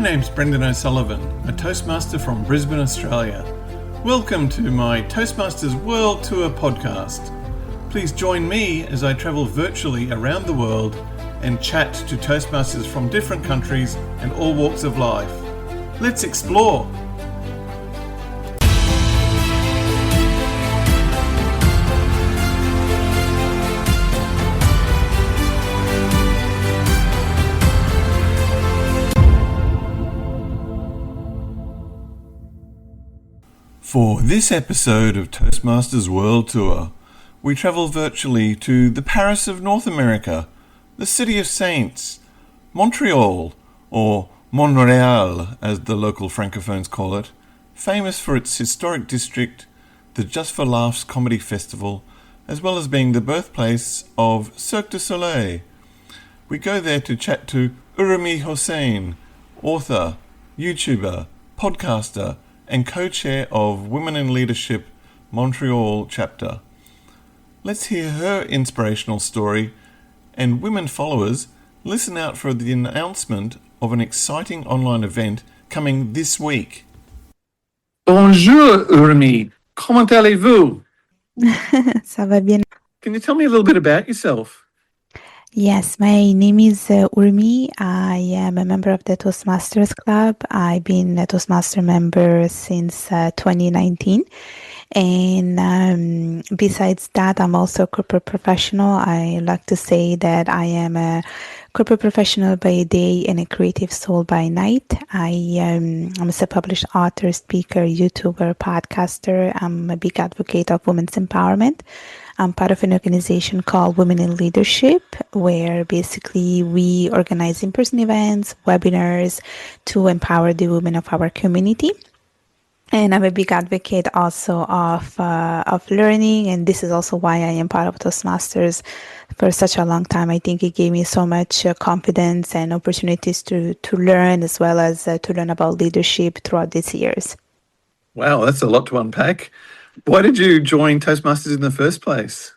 name's Brendan O'Sullivan, a Toastmaster from Brisbane, Australia. Welcome to my Toastmasters World Tour podcast. Please join me as I travel virtually around the world and chat to Toastmasters from different countries and all walks of life. Let's explore! For this episode of Toastmasters World Tour, we travel virtually to the Paris of North America, the City of Saints, Montreal, or Montreal as the local francophones call it, famous for its historic district, the Just for Laughs Comedy Festival, as well as being the birthplace of Cirque du Soleil. We go there to chat to Urmi Hossain, author, YouTuber, podcaster, and co-chair of Women in Leadership Montreal chapter. Let's hear her inspirational story, and women followers, listen out for the announcement of an exciting online event coming this week. Bonjour Urmi, comment allez-vous? Ça va bien. Can you tell me a little bit about yourself? Yes, my name is Urmi. I am a member of the Toastmasters Club. I've been a Toastmaster member since 2019. And besides that, I'm also a corporate professional. I like to say that I am a corporate professional by day and a creative soul by night. I'm a self-published author, speaker, YouTuber, podcaster. I'm a big advocate of women's empowerment. I'm part of an organization called Women in Leadership, where basically we organize in-person events, webinars to empower the women of our community. And I'm a big advocate also of learning, and this is also why I am part of Toastmasters for such a long time. I think it gave me so much confidence and opportunities to learn, as well as to learn about leadership throughout these years. Wow, that's a lot to unpack. Why did you join Toastmasters in the first place?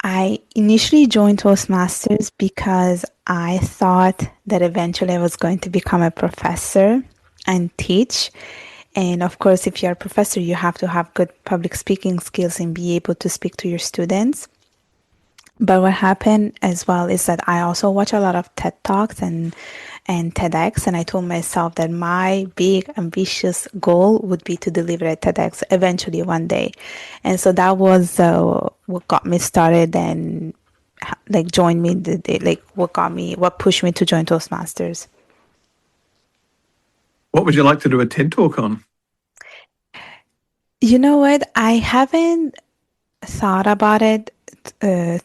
I initially joined Toastmasters because I thought that eventually I was going to become a professor and teach. And of course, if you're a professor, you have to have good public speaking skills and be able to speak to your students. But what happened as well is that I also watch a lot of TED Talks and TEDx, and I told myself that my big ambitious goal would be to deliver at TEDx eventually one day. And so that was what got me started and joined me, what pushed me to join Toastmasters. What would you like to do a TED Talk on? You know what? I haven't thought about it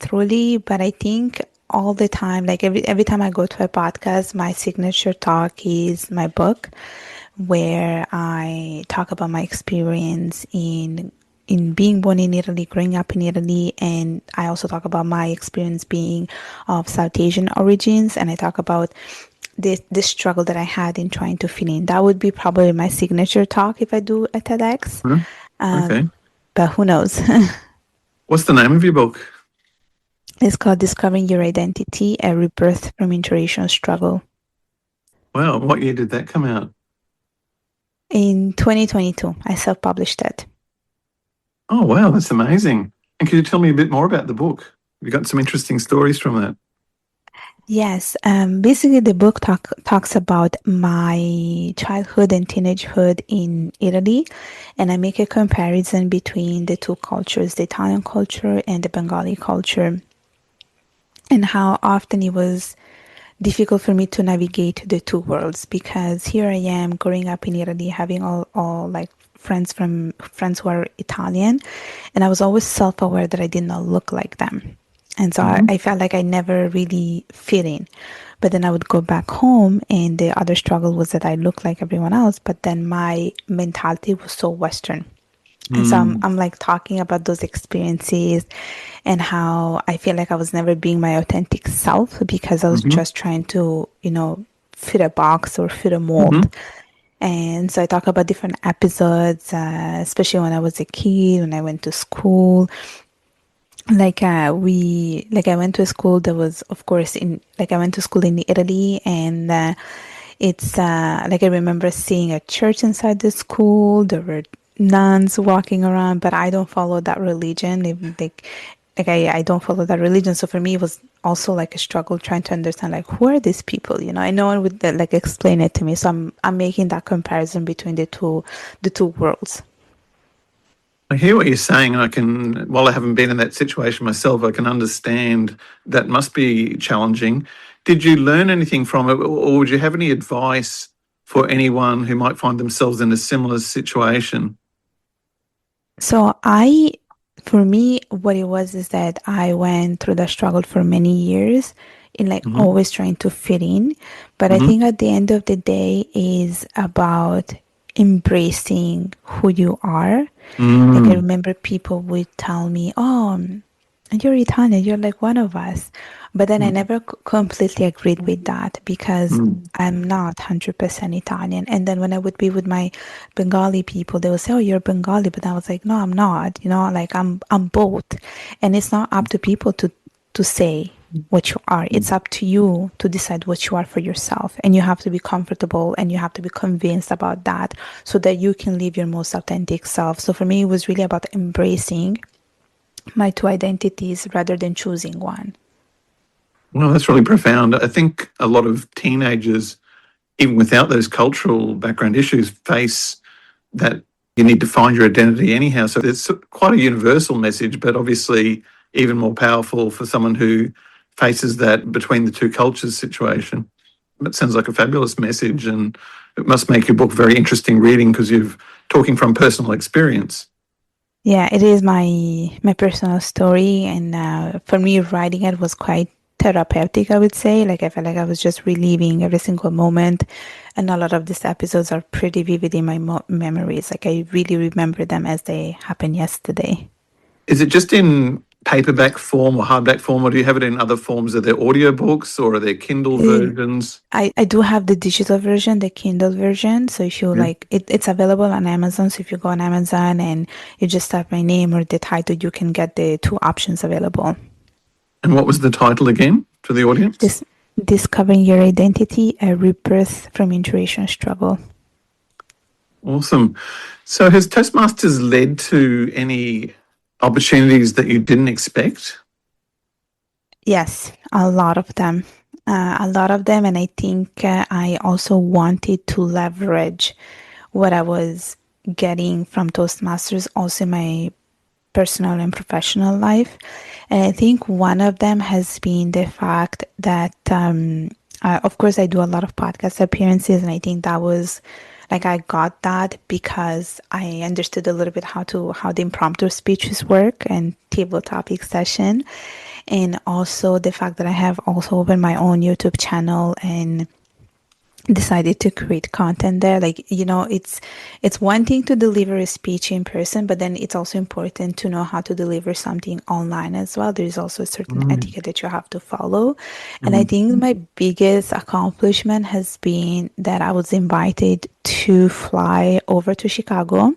truly, but I think all the time, every time I go to a podcast, my signature talk is my book, where I talk about my experience in being born in Italy, growing up in Italy, and I also talk about my experience being of South Asian origins, and I talk about this struggle that I had in trying to fit in. That would be probably my signature talk if I do a TEDx. Okay. But who knows? What's the name of your book? It's called Discovering Your Identity, A Rebirth from Interracial Struggle. Wow, what year did that come out? In 2022, I self-published it. Oh, wow, that's amazing. And can you tell me a bit more about the book? You got some interesting stories from that. Yes, basically the book talks about my childhood and teenagehood in Italy, and I make a comparison between the two cultures, the Italian culture and the Bengali culture, and how often it was difficult for me to navigate the two worlds, because here I am growing up in Italy, having all friends who are Italian, and I was always self-aware that I did not look like them. And so I felt like I never really fit in. But then I would go back home, and the other struggle was that I looked like everyone else, but then my mentality was so Western. And so I'm talking about those experiences and how I feel like I was never being my authentic self because I was just trying to, fit a box or fit a mold. And so I talk about different episodes, especially when I was a kid, when I went to school. I went to a school that was, of course, I went to school in Italy, and It's like I remember seeing a church inside the school. There were nuns walking around, but I don't follow that religion. I don't follow that religion. So for me, it was also like a struggle trying to understand like who are these people, and no one would like explain it to me. So I'm making that comparison between the two worlds. I hear what you're saying, and while I haven't been in that situation myself, I can understand that must be challenging. Did you learn anything from it, or would you have any advice for anyone who might find themselves in a similar situation? So for me, what it was is that I went through that struggle for many years in like Mm-hmm. always trying to fit in. But I Mm-hmm. think at the end of the day is about embracing who you are. Like I Mm. remember people would tell me, "Oh, you're Italian. You're like one of us." But then I never completely agreed with that because Mm. I'm not 100% Italian. And then when I would be with my Bengali people, they would say, "Oh, you're Bengali," but I was like, "No, I'm not. Like I'm both." And it's not up to people to say what you are. It's up to you to decide what you are for yourself. And you have to be comfortable and you have to be convinced about that so that you can live your most authentic self. So for me, it was really about embracing my two identities rather than choosing one. Well, that's really profound. I think a lot of teenagers, even without those cultural background issues, face that you need to find your identity anyhow. So it's quite a universal message, but obviously even more powerful for someone who faces that between the two cultures situation. It sounds like a fabulous message, and it must make your book very interesting reading because you're talking from personal experience. Yeah, it is my personal story, and for me, writing it was quite therapeutic. I would say, like I felt like I was just reliving every single moment, and a lot of these episodes are pretty vivid in my memories. Like I really remember them as they happened yesterday. Is it just in paperback form or hardback form, or do you have it in other forms? Are there audiobooks or are there Kindle Uh, versions? I do have the digital version, the Kindle version. So if you Yeah. like it's available on Amazon. So if you go on Amazon and you just type my name or the title, you can get the two options available. And what was the title again for the audience? This Discovering Your Identity, a rebirth from interracial struggle. Awesome. So has Toastmasters led to any opportunities that you didn't expect? Yes, a lot of them. A lot of them. And I think I also wanted to leverage what I was getting from Toastmasters also in my personal and professional life. And I think one of them has been the fact that, of course, I do a lot of podcast appearances, and I think that was like I got that because I understood a little bit how the impromptu speeches work and table topic session, and also the fact that I have also opened my own YouTube channel and decided to create content there. Like, it's one thing to deliver a speech in person, but then it's also important to know how to deliver something online as well. There's also a certain Mm. etiquette that you have to follow. And I Mm. think my biggest accomplishment has been that I was invited to fly over to Chicago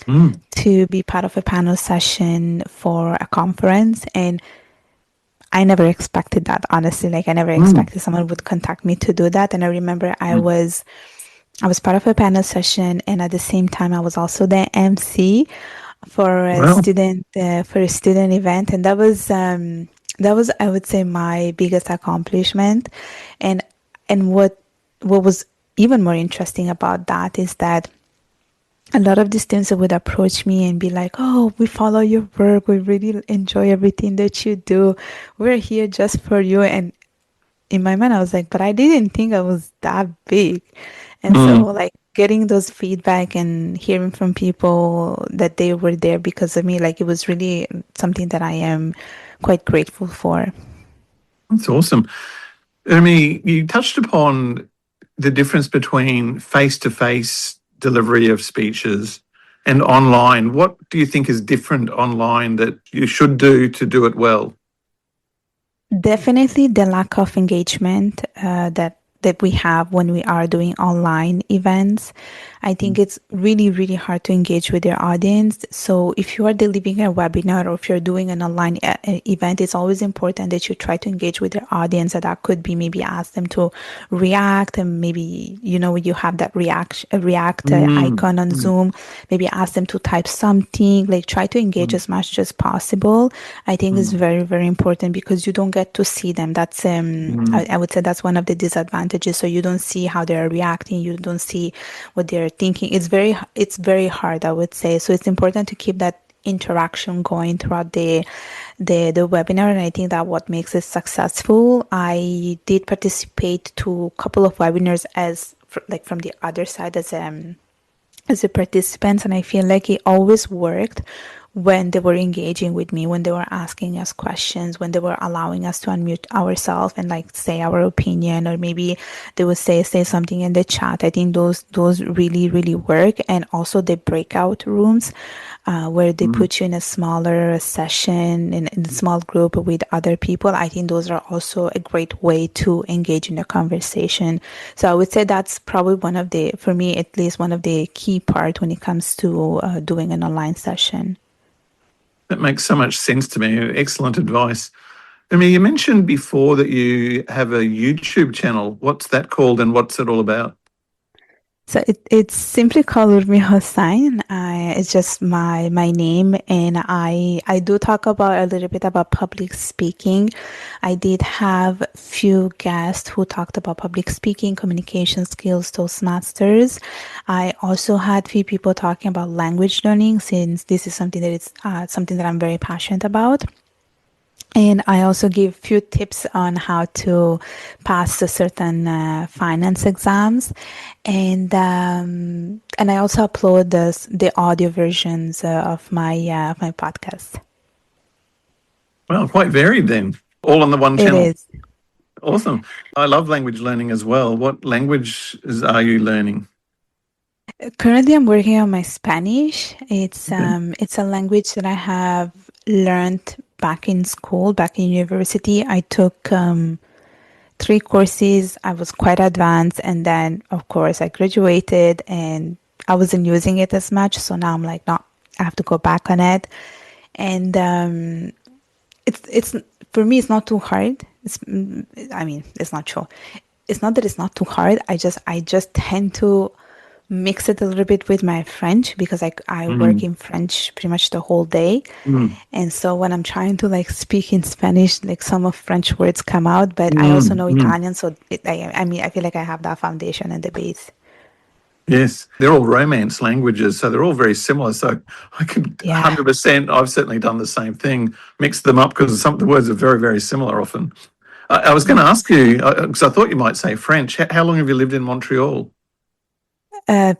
Mm. to be part of a panel session for a conference. And I never expected that, honestly. Like I never Mm. expected someone would contact me to do that. And I remember I Mm. was part of a panel session, and at the same time, I was also the MC for a Well, student event, and that was I would say my biggest accomplishment, and what was even more interesting about that is that a lot of the students would approach me and be like, "Oh, we follow your work. We really enjoy everything that you do. We're here just for you." And in my mind, I was like, but I didn't think I was that big. And so, mm. like, getting those feedback and hearing from people that they were there because of me, like, it was really something that I am quite grateful for. That's awesome. Urmi, you touched upon the difference between face-to-face delivery of speeches and online. What do you think is different online that you should do to do it well? Definitely the lack of engagement that that we have when we are doing online events. I think it's really, really hard to engage with your audience. So if you are delivering a webinar or if you're doing an online event, it's always important that you try to engage with your audience. And that could be maybe ask them to react, and maybe, you have that react Mm, icon on mm, Zoom, maybe ask them to type something, like try to engage mm, as much as possible. I think is mm, very, very important because you don't get to see them. That's I would say that's one of the disadvantages. So you don't see how they're reacting, you don't see what they're thinking. It's very hard, I would say. So it's important to keep that interaction going throughout the webinar, and I think that what makes it successful. I did participate to a couple of webinars like from the other side as a participant, and I feel like it always worked when they were engaging with me, when they were asking us questions, when they were allowing us to unmute ourselves and like say our opinion, or maybe they would say something in the chat. I think those really, really work. And also the breakout rooms, where they mm. put you in a smaller session in a small group with other people. I think those are also a great way to engage in a conversation. So I would say that's probably for me at least, one of the key part when it comes to doing an online session. That makes so much sense to me. Excellent advice. I mean, you mentioned before that you have a YouTube channel. What's that called and what's it all about? So it's simply called Urmi Hossain. It's just my name, and I do talk about a little bit about public speaking. I did have few guests who talked about public speaking, communication skills, Toastmasters. I also had few people talking about language learning, since this is something that I'm very passionate about. And I also give few tips on how to pass a certain finance exams, and I also upload the audio versions of my podcast. Well, quite varied then, all on the one It channel. is. Awesome. I love language learning as well. What languages are you learning? Currently, I'm working on my Spanish. It's Okay. it's a language that I have learned back in school, back in university. I took 3 courses. I was quite advanced, and then of course I graduated, and I wasn't using it as much. So now I'm like, no, I have to go back on it. And it's for me, it's not too hard. I mean, it's not true. It's not that it's not too hard. I just tend to mix it a little bit with my French, because I work Mm, in French pretty much the whole day. mm, And so when I'm trying to like speak in Spanish, like some of French words come out, but I also mm, know mm. Italian. So I mean, I feel like I have that foundation and the base. Yes, they're all Romance languages, so they're all very similar. So I could Yeah. 100%, I've certainly done the same thing, mixed them up because some of the words are very, very similar often. I was going to Yeah. ask you, because I thought you might say French. How long have you lived in Montreal?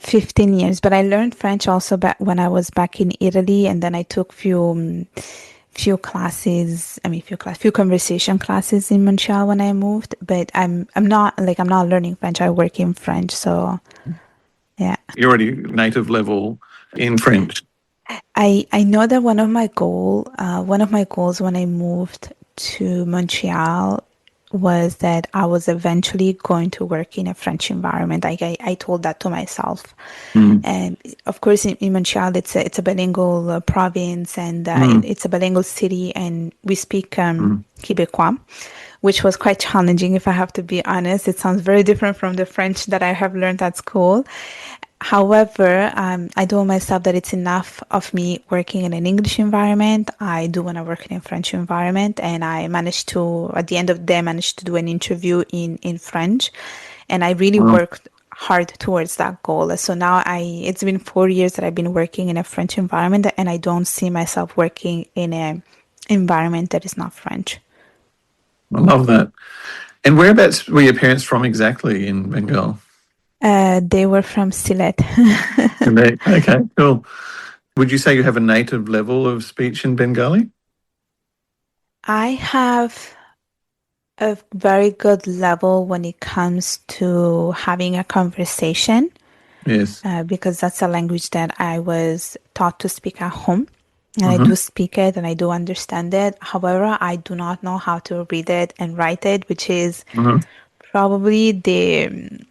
15 years, but I learned French also back when I was back in Italy, and then I took few classes. I mean, few conversation classes in Montreal when I moved. But I'm not learning French. I work in French, so yeah. You're already native level in French. I know that one of my goals when I moved to Montreal was that I was eventually going to work in a French environment. Like I told that to myself. Mm, And of course, in Montreal, it's a bilingual province, and mm, it's a bilingual city, and we speak mm. Quebecois, which was quite challenging, if I have to be honest. It sounds very different from the French that I have learned at school. However, I told myself that it's enough of me working in an English environment. I do want to work in a French environment, and I managed to, at the end of the day, I managed to do an interview in French, and I really Wow. worked hard towards that goal. So now it's been 4 years that I've been working in a French environment, and I don't see myself working in an environment that is not French. I love that. And whereabouts were your parents from exactly in Bengal? They were from Sylhet. Okay, cool. Would you say you have a native level of speech in Bengali? I have a very good level when it comes to having a conversation, Yes. because that's a language that I was taught to speak at home. And I Uh-huh. do speak it and I do understand it. However, I do not know how to read it and write it, which is Uh-huh. probably the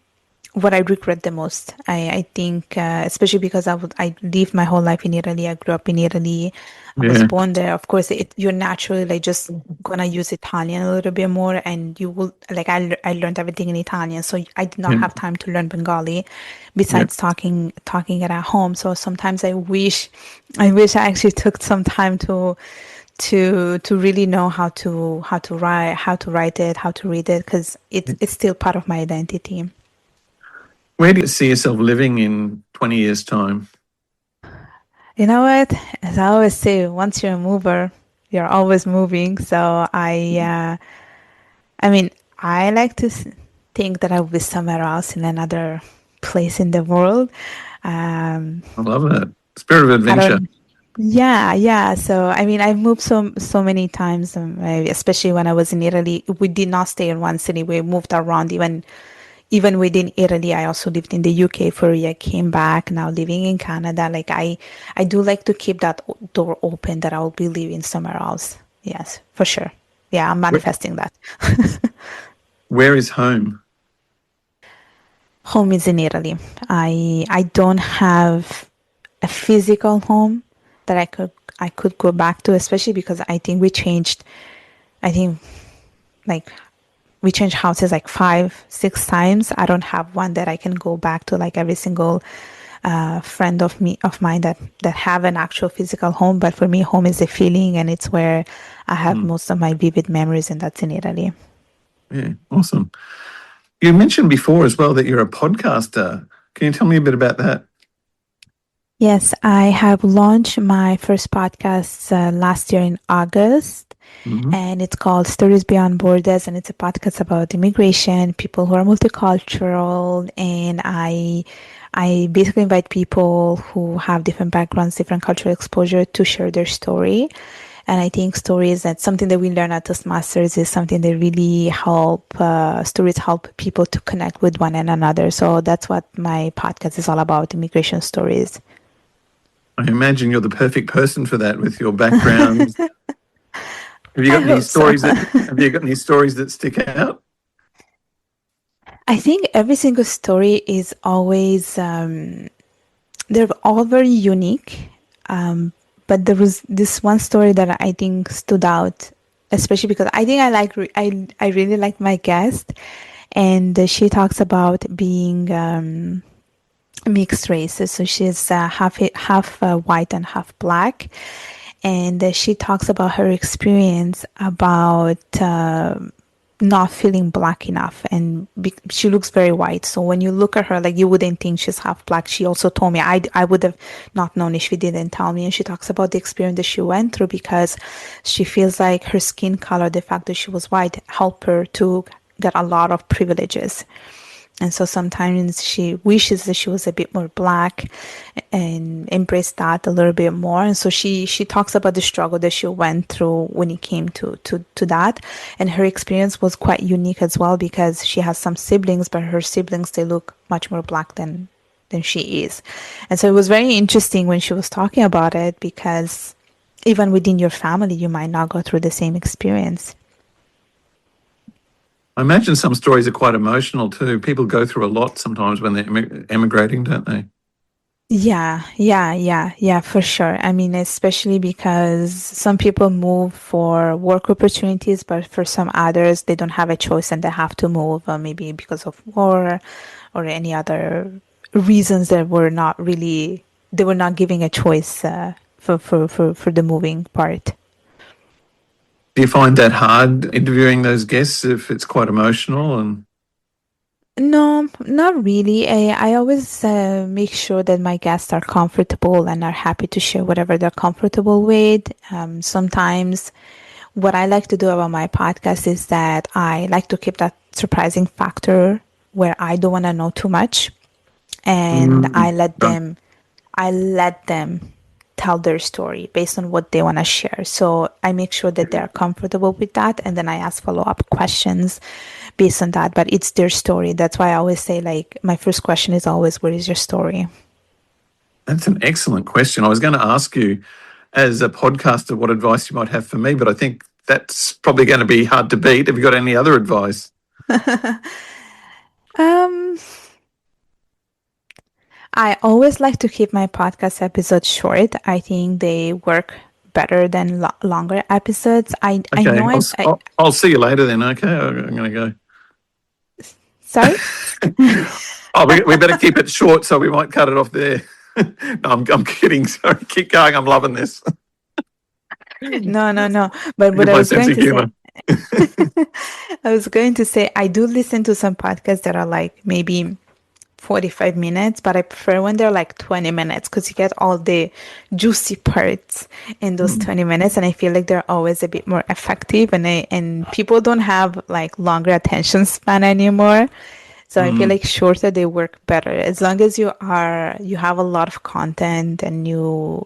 what I regret the most. I think, especially because I lived my whole life in Italy. I grew up in Italy. I was Yeah. born there. Of course, you're naturally like just gonna use Italian a little bit more, and you will like I learned everything in Italian, so I did not Yeah. have time to learn Bengali, Yeah. besides talking it at home. So sometimes I wish I actually took some time to really know how to write it, how to read it, because it's still part of my identity. Where do you see yourself living in 20 years' time? You know what? As I always say, once you're a mover, you're always moving. So I mean, I like to think that I will be somewhere else in another place in the world. Um, I love that. Spirit of I adventure. don't. Yeah, yeah. So I mean, I've moved so many times, especially when I was in Italy. We did not stay in one city. We moved around even within Italy. I also lived in the UK for a year, came back, now living in Canada. Like I do like to keep that door open that I will be living somewhere else. Yes, for sure. Yeah, I'm Where, manifesting that. where is home? Home is in Italy. I don't have a physical home that I could go back to, especially because I think I think like we changed houses like 5, 6 times. I don't have one that I can go back to like every single friend of mine that have an actual physical home. But for me, home is a feeling, and it's where I have Hmm. most of my vivid memories, and that's in Italy. Yeah, awesome. You mentioned before as well that you're a podcaster. Can you tell me a bit about that? Yes, I have launched my first podcast last year in August, Hmm. and it's called Stories Beyond Borders, and it's a podcast about immigration, people who are multicultural, and I basically invite people who have different backgrounds, different cultural exposure to share their story. And I think stories, that's something that we learn at Toastmasters, is something that really stories help people to connect with one and another. So that's what my podcast is all about, immigration stories. I imagine you're the perfect person for that with your background. Have you I got any hope so. stories that have you got any stories that stick out? I think every single story is always, they're all very unique. Um, but there was this one story that I think stood out, especially because I think I really like my guest, and she talks about being mixed races. So she's half white and half black, and she talks about her experience about not feeling black enough, and she looks very white. So when you look at her, like you wouldn't think she's half black. She also told me I would have not known if she didn't tell me. And she talks about the experience that she went through because she feels like her skin color, the fact that she was white, helped her to get a lot of privileges. And so sometimes she wishes that she was a bit more black and embrace that a little bit more. And so she talks about the struggle that she went through when it came to that. And her experience was quite unique as well because she has some siblings, but her siblings, they look much more black than she is. And so it was very interesting when she was talking about it because even within your family, you might not go through the same experience. I imagine some stories are quite emotional too. People go through a lot sometimes when they're emigrating, don't they? Yeah, for sure. I mean, especially because some people move for work opportunities, but for some others, they don't have a choice and they have to move, maybe because of war or any other reasons that they were not giving a choice for the moving part. Do you find that hard interviewing those guests if it's quite emotional? And No, not really. I always make sure that my guests are comfortable and are happy to share whatever they're comfortable with. Sometimes what I like to do about my podcast is that I like to keep that surprising factor where I don't want to know too much, and Mm, right. I let them tell their story based on what they want to share. So I make sure that they're comfortable with that, and then I ask follow-up questions based on that. But it's their story. That's why I always say, like, my first question is always, "What is your story?" That's an excellent question. I was going to ask you, as a podcaster, what advice you might have for me, but I think that's probably going to be hard to beat. Have you got any other advice? Um, I always like to keep my podcast episodes short. I think they work better than longer episodes. I Okay, know I'll see you later then. Okay, I'm going to sorry. go. Oh, we better keep it short, so we might cut it off there. No, I'm kidding. Sorry, keep going. I'm loving this. No, no, no. But what Forgive I my was sense going of to say, humour. I was going to say, I do listen to some podcasts that are like maybe 45 minutes, but I prefer when they're like 20 minutes because you get all the juicy parts in those 20 minutes. And I feel like they're always a bit more effective and people don't have like longer attention span anymore. So I feel Mm. like shorter they work better. As long as you have a lot of content and you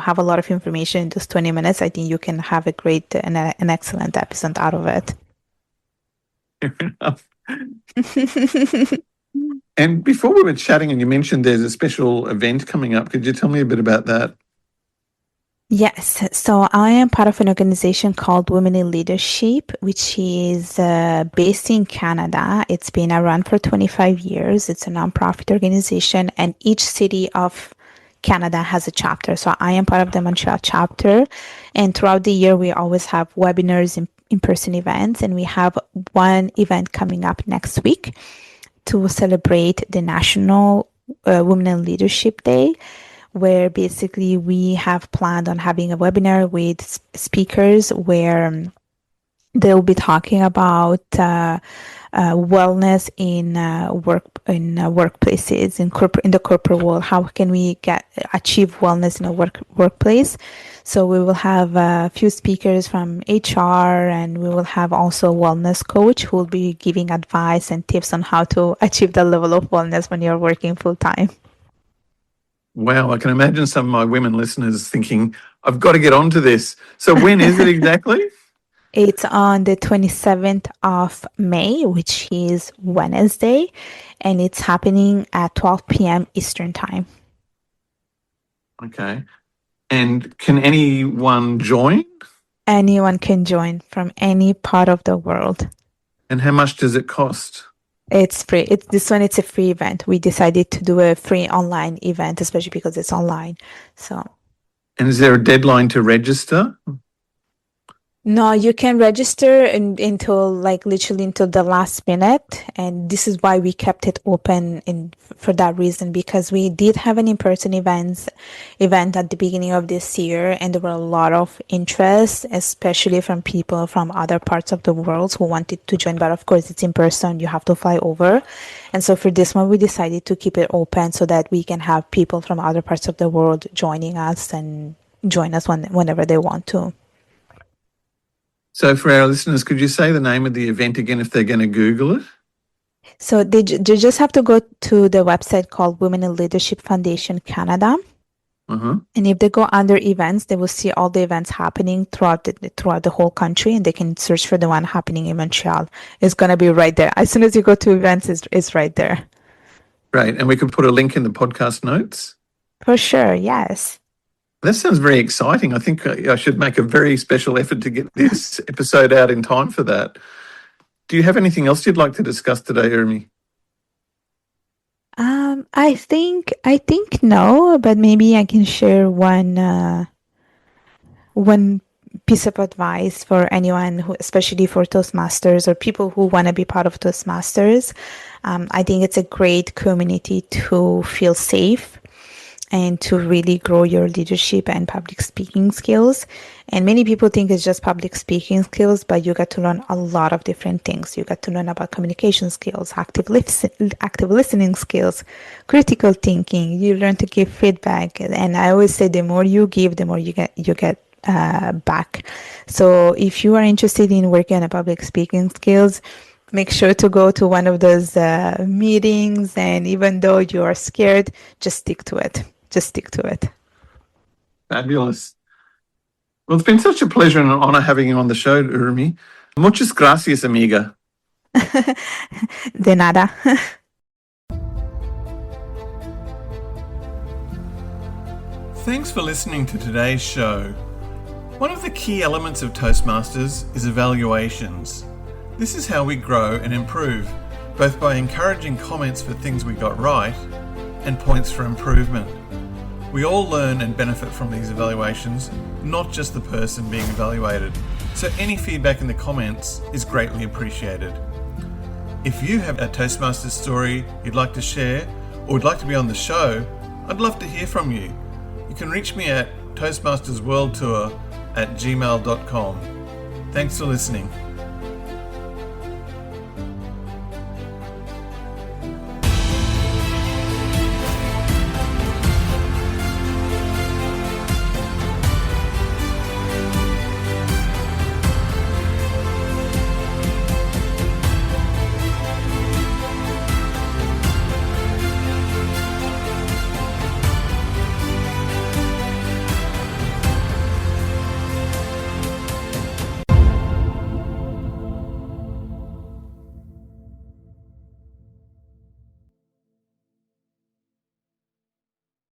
have a lot of information in those 20 minutes, I think you can have a great and an excellent episode out of it. Fair enough. And before we were chatting, and you mentioned there's a special event coming up. Could you tell me a bit about that? Yes, so I am part of an organization called Women in Leadership, which is based in Canada. It's been around for 25 years. It's a nonprofit organization, and each city of Canada has a chapter. So I am part of the Montreal chapter, and throughout the year, we always have webinars and in-person events, and we have one event coming up next week to celebrate the National Women in Leadership Day, where basically we have planned on having a webinar with speakers where they'll be talking about wellness in workplaces in the corporate world. How can we achieve wellness in a workplace? So we will have a few speakers from HR, and we will have also a wellness coach who will be giving advice and tips on how to achieve the level of wellness when you're working full time. Wow, I can imagine some of my women listeners thinking, I've got to get onto this. So when is it exactly? It's on the 27th of May, which is Wednesday, and it's happening at 12 p.m. Eastern Time. Okay. And can anyone join? Anyone can join from any part of the world. And how much does it cost? It's free. It's a free event. We decided to do a free online event, especially because it's online. So And is there a deadline to register? no, you can register until like literally until the last minute, and this is why we kept it open for that reason, because we did have an in-person event at the beginning of this year, and there were a lot of interest, especially from people from other parts of the world who wanted to join. But of course, it's in person; you have to fly over, and so for this one, we decided to keep it open so that we can have people from other parts of the world joining us and join us whenever they want to. So for our listeners, could you say the name of the event again if they're going to Google it? So they just have to go to the website called Women in Leadership Foundation Canada. Uh-huh. And if they go under events, they will see all the events happening throughout the whole country, and they can search for the one happening in Montreal. It's going to be right there. As soon as you go to events, it's right there. Great. And we could put a link in the podcast notes? For sure, yes. That sounds very exciting. I think I should make a very special effort to get this episode out in time for that. Do you have anything else you'd like to discuss today, Urmi? I think no, but maybe I can share one piece of advice for anyone who, especially for Toastmasters or people who want to be part of Toastmasters. I think it's a great community to feel safe and to really grow your leadership and public speaking skills. And many people think it's just public speaking skills, but you get to learn a lot of different things. You get to learn about communication skills, active listening skills, critical thinking. You learn to give feedback. And I always say the more you give, the more you get back. So if you are interested in working on public speaking skills, make sure to go to one of those meetings. And even though you are scared, just stick to it. Just stick to it. Fabulous. Well, it's been such a pleasure and an honor having you on the show, Urmi. Muchas gracias, amiga. De nada. Thanks for listening to today's show. One of the key elements of Toastmasters is evaluations. This is how we grow and improve, both by encouraging comments for things we got right and points for improvement. We all learn and benefit from these evaluations, not just the person being evaluated. So any feedback in the comments is greatly appreciated. If you have a Toastmasters story you'd like to share or would like to be on the show, I'd love to hear from you. You can reach me at toastmastersworldtour@gmail.com. Thanks for listening.